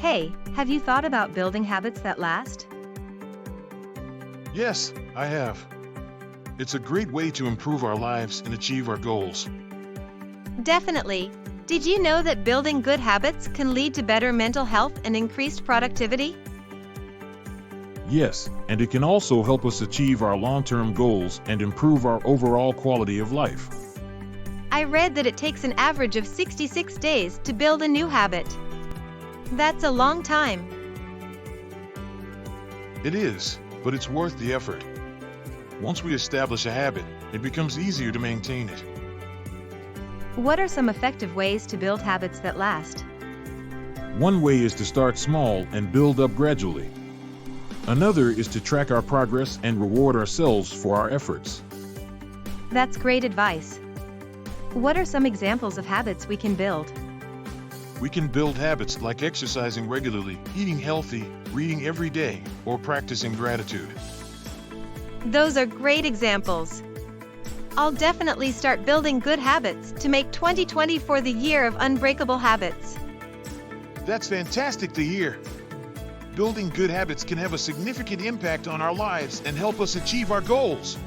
Hey, have you thought about building habits that last? Yes, I have. It's a great way to improve our lives and achieve our goals. Definitely. Did you know that building good habits can lead to better mental health and increased productivity? Yes, and it can also help us achieve our long-term goals and improve our overall quality of life. I read that it takes an average of 66 days to build a new habit. That's a long time. It is, but it's worth the effort. Once we establish a habit, it becomes easier to maintain it. What are some effective ways to build habits that last? One way is to start small and build up gradually. Another is to track our progress and reward ourselves for our efforts. That's great advice. What are some examples of habits we can build? We can build habits like exercising regularly, eating healthy, reading every day, or practicing gratitude. Those are great examples. I'll definitely start building good habits to make 2024 the year of unbreakable habits. That's fantastic to hear. Building good habits can have a significant impact on our lives and help us achieve our goals.